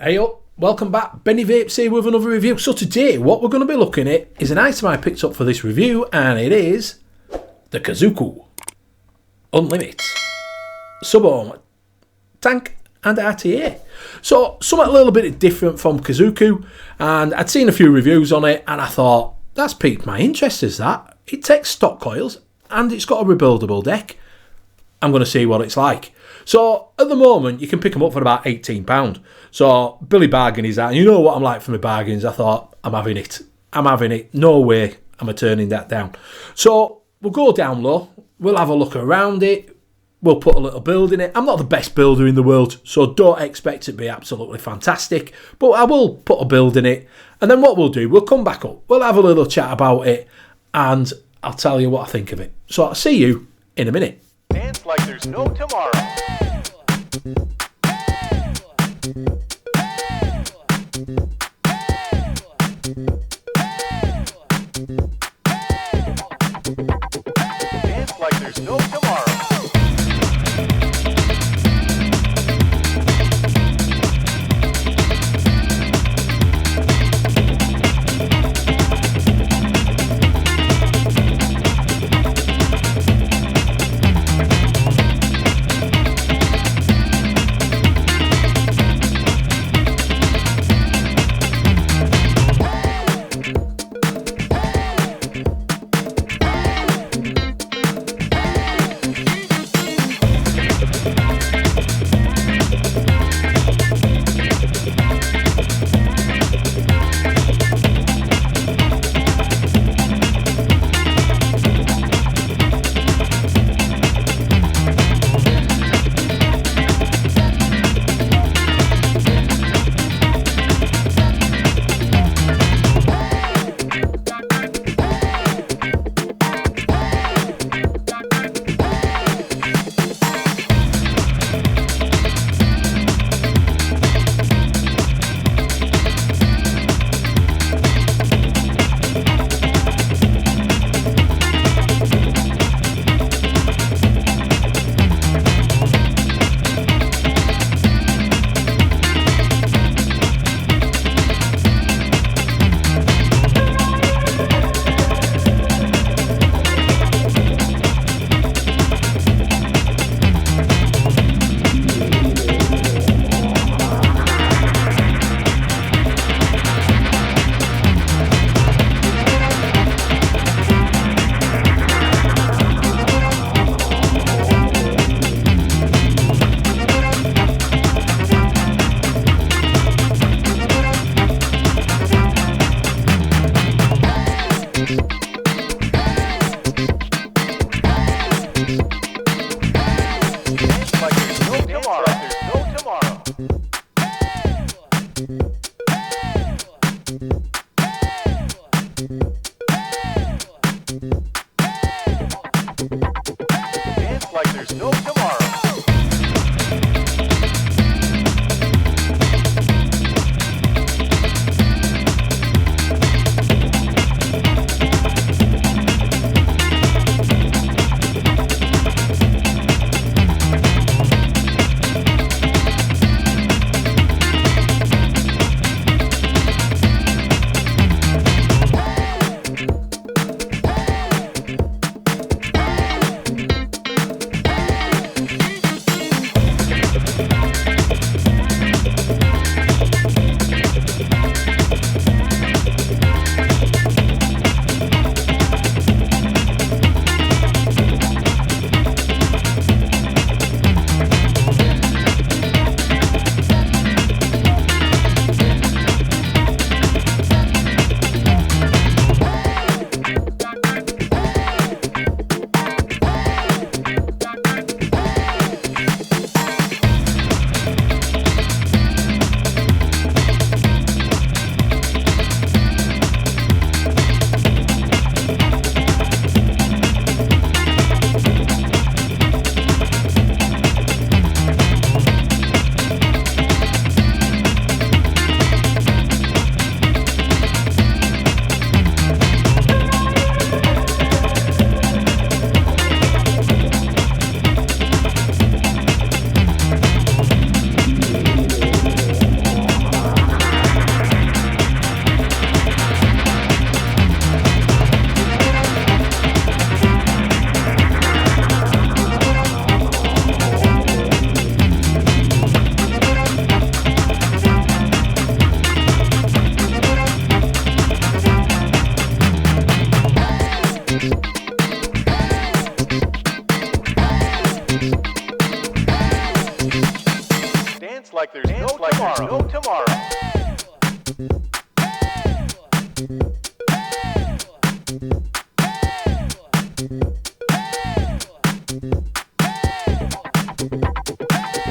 Hey up, welcome back, Benny Vapes here with another review. So today what we're going to be looking at is an item I picked up for this review, and it is the KIZOKU Unlimit Sub-Ohm Tank and RTA. So something a little bit different from KIZOKU, and I'd seen a few reviews on it and I thought, that's piqued my interest, is that? It takes stock coils and it's got a rebuildable deck. I'm going to see what it's like. So at the moment you can pick them up for about £18. So Billy bargain is that, and you know what I'm like for my bargains. I thought, I'm having it, no way am I turning that down. So we'll go down low, we'll have a look around it, we'll put a little build in it. I'm not the best builder in the world, so don't expect it to be absolutely fantastic, but I will put a build in it, and then what we'll do, we'll come back up, we'll have a little chat about it, and I'll tell you what I think of it. So I'll see you in a minute. Dance like there's no tomorrow. Dance like there's no tomorrow.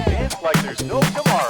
Dance like there's no tomorrow.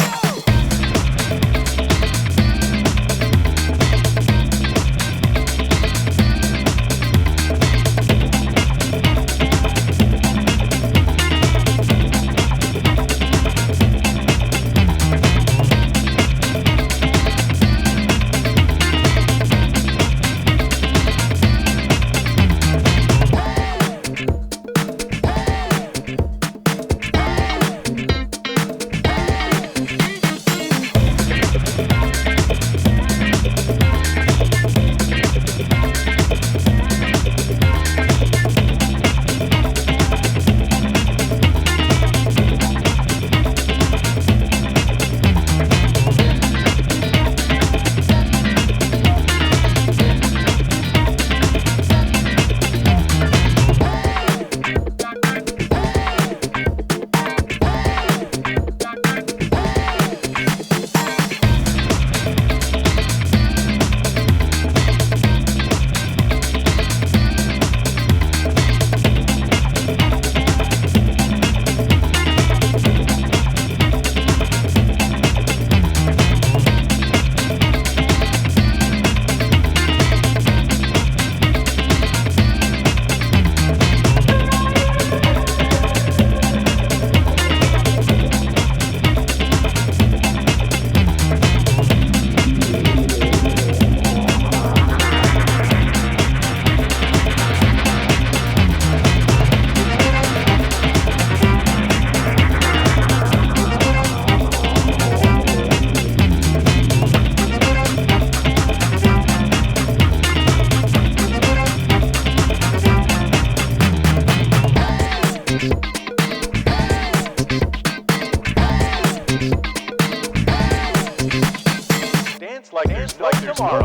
Dance like there's no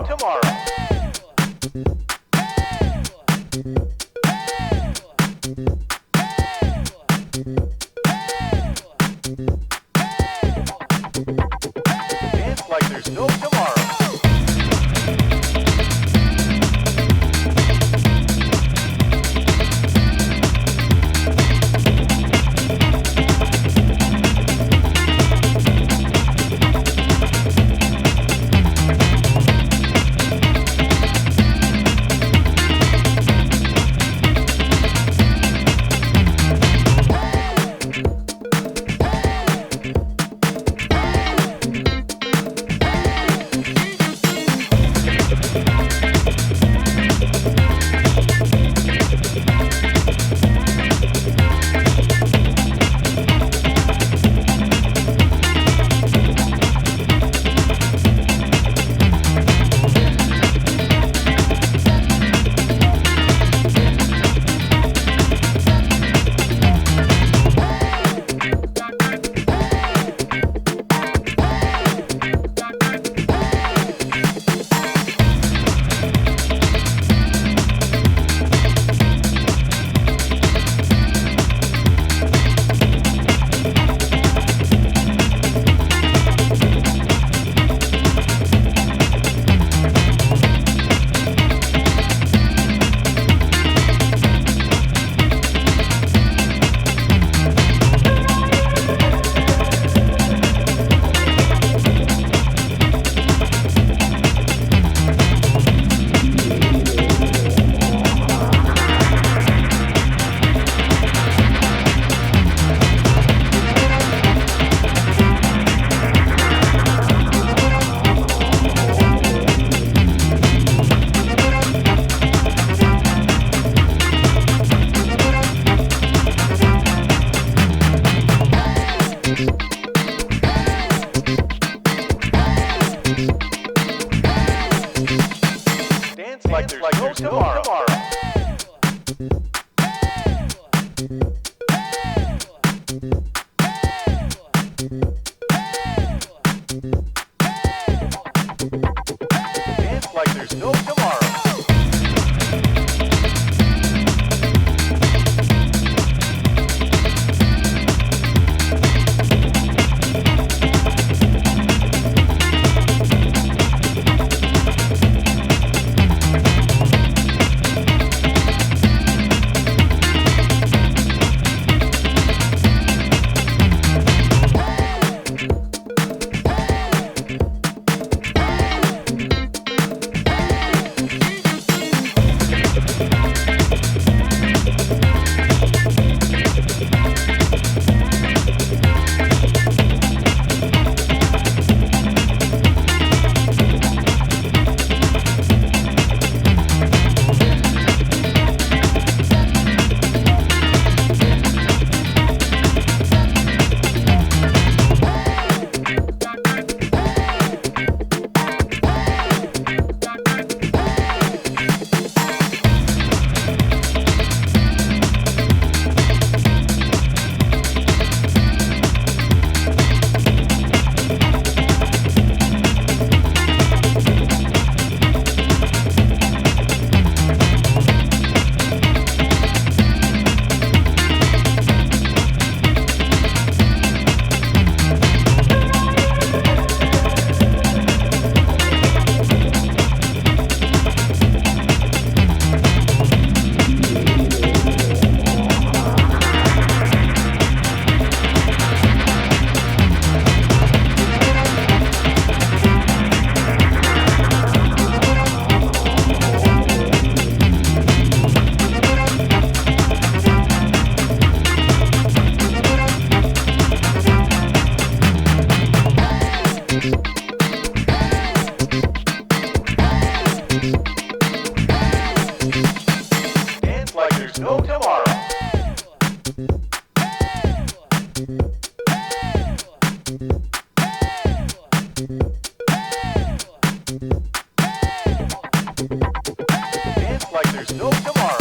tomorrow. Dance like there's no tomorrow. Like there's no tomorrow. Dance like there's no tomorrow. no tomorrow.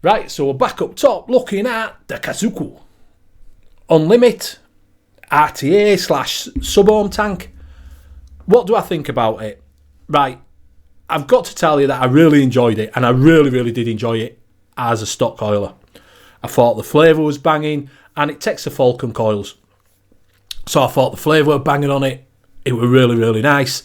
Right, so we're back up top looking at the KIZOKU Unlimit RTA slash sub-ohm tank. What do I think about it? Right, I've got to tell you that I really enjoyed it, and I really did enjoy it as a stock coiler. I thought the flavour was banging, and it takes the Falcon coils. So I thought the flavour was banging on it. It was really nice.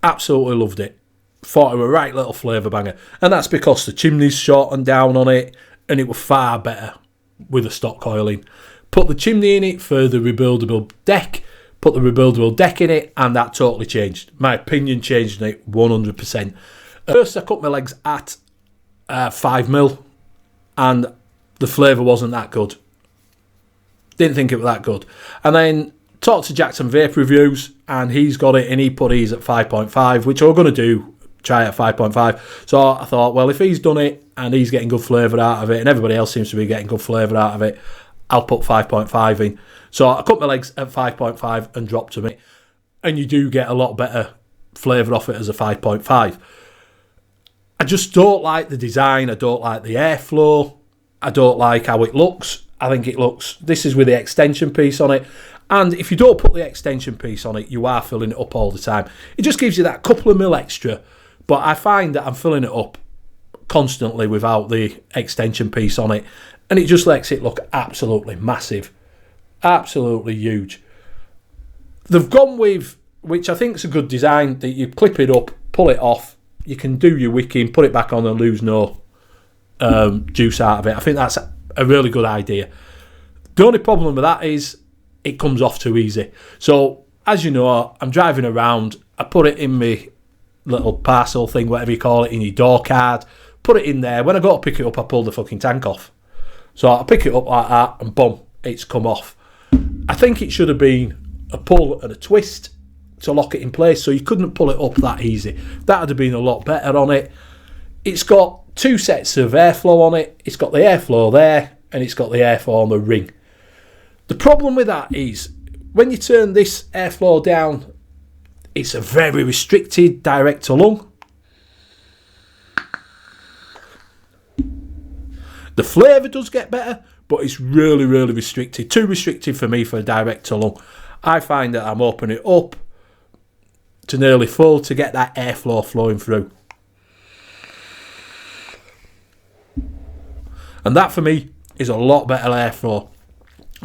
Absolutely loved it. Thought it was a right little flavour banger, and that's because the chimney's shortened down on it, and it was far better with a stock coiling. Put the chimney in it for the rebuildable deck, put the rebuildable deck in it, and that totally changed. My opinion changed on it 100%. At first I cut my legs at 5mm, and the flavour wasn't that good. Didn't think it was that good. And then talked to Jackson Vape Reviews, and he's got it, and he put his at 5.5, which I'm going to do. Try at 5.5. So I thought, well, if he's done it and he's getting good flavour out of it, and everybody else seems to be getting good flavour out of it, I'll put 5.5 in. So I cut my legs at 5.5 and dropped to it, and you do get a lot better flavour off it as a 5.5. I just don't like the design. I don't like the airflow. I don't like how it looks. I think it looks, this is with the extension piece on it, and if you don't put the extension piece on it, you are filling it up all the time. It just gives you that couple of mil extra. But I find that I'm filling it up constantly without the extension piece on it. And it just makes it look absolutely massive. Absolutely huge. They've gone with, which I think is a good design, that you clip it up, pull it off. You can do your wicking, put it back on and lose no juice out of it. I think that's a really good idea. The only problem with that is it comes off too easy. So, as you know, I'm driving around. I put it in my little parcel thing, whatever you call it, in your door card, put it in there. When I go to pick it up, I pull the fucking tank off. So I pick it up like that, and boom, it's come off. I think it should have been a pull and a twist to lock it in place, so you couldn't pull it up that easy. That would have been a lot better on it. It's got two sets of airflow on it. It's got the airflow there, and it's got the airflow on the ring. The problem with that is, when you turn this airflow down, it's a very restricted direct to lung. The flavour does get better, but it's really restricted. Too restricted for me for a direct to lung. I find that I'm opening it up to nearly full to get that airflow flowing through. And that for me is a lot better airflow.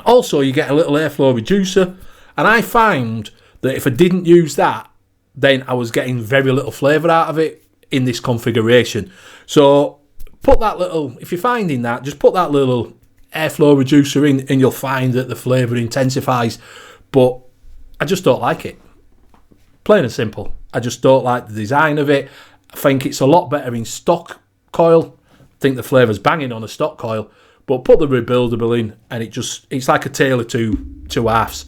Also, you get a little airflow reducer, and I find that if I didn't use that, then I was getting very little flavour out of it in this configuration. So put that little, if you're finding that, just put that little airflow reducer in, and you'll find that the flavour intensifies. But I just don't like it. Plain and simple. I just don't like the design of it. I think it's a lot better in stock coil. I think the flavour's banging on a stock coil. But put the rebuildable in, and it's like a tale of two halves.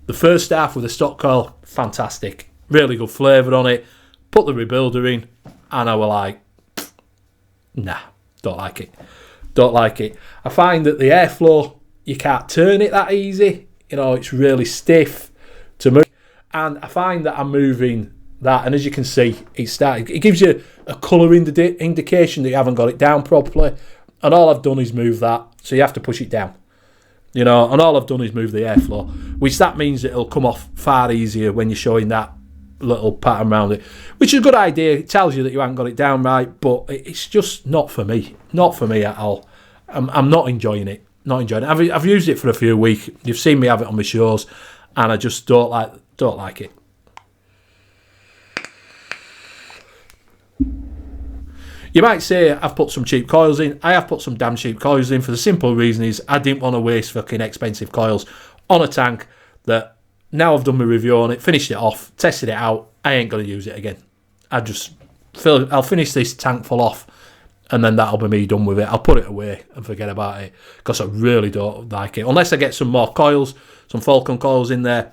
The first half with the stock coil, fantastic. Really good flavour on it. Put the rebuilder in, and I was like, nah, don't like it. Don't like it. I find that the airflow, you can't turn it that easy. You know, it's really stiff to move. And I find that I'm moving that, and as you can see, it gives you a colour indication that you haven't got it down properly. And all I've done is move that, so you have to push it down. You know, and all I've done is move the airflow, which that means it'll come off far easier when you're showing that little pattern around it, which is a good idea. It tells you that you haven't got it down right, but it's just not for me. Not for me at all. I'm not enjoying it. Not enjoying it. I've used it for a few weeks. You've seen me have it on my shows, and I just don't like it. You might say I've put some cheap coils in. I have put some damn cheap coils in for the simple reason is I didn't want to waste fucking expensive coils on a tank that now I've done my review on it, finished it off, tested it out, I ain't going to use it again. I'll finish this tank full off, and then that'll be me done with it. I'll put it away and forget about it, because I really don't like it. Unless I get some more coils, some Falcon coils in there,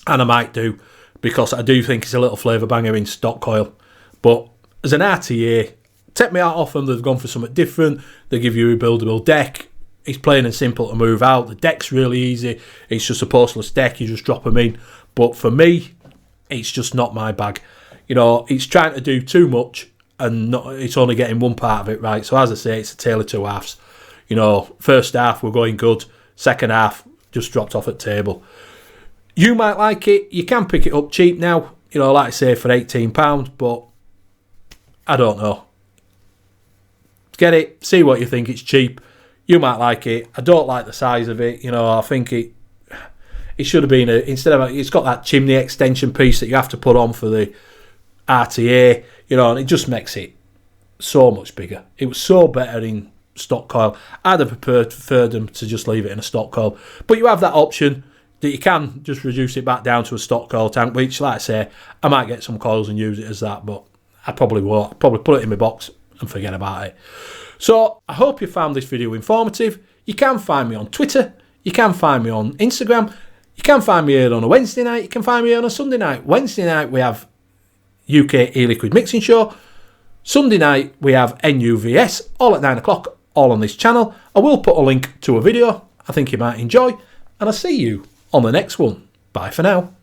and I might do, because I do think it's a little flavour banger in stock coil. But as an RTA, take me out off them. They've gone for something different. They give you a rebuildable deck. It's plain and simple to move out. The deck's really easy. It's just a porceless deck. You just drop them in. But for me, it's just not my bag. You know, it's trying to do too much, and it's only getting one part of it right. So as I say, it's a tale of two halves. You know, first half we're going good. Second half just dropped off at table. You might like it. You can pick it up cheap now. You know, like I say, for £18. But I don't know. Get it. See what you think. It's cheap. You might like it. I don't like the size of it. You know, I think it should have been instead of it's got that chimney extension piece that you have to put on for the RTA. You know, and it just makes it so much bigger. It was so better in stock coil. I'd have preferred them to just leave it in a stock coil. But you have that option that you can just reduce it back down to a stock coil tank, which, like I say, I might get some coils and use it as that, but I probably won't. I'll probably put it in my box and forget about it. So I hope you found this video informative. You can find me on Twitter. You can find me on Instagram. You can find me here on a Wednesday night. You can find me here on a Sunday night. Wednesday night we have UK e-liquid mixing show. Sunday night we have NUVS, all at 9 o'clock, all on this channel. I will put a link to a video I think you might enjoy, and I'll see you on the next one. Bye for now.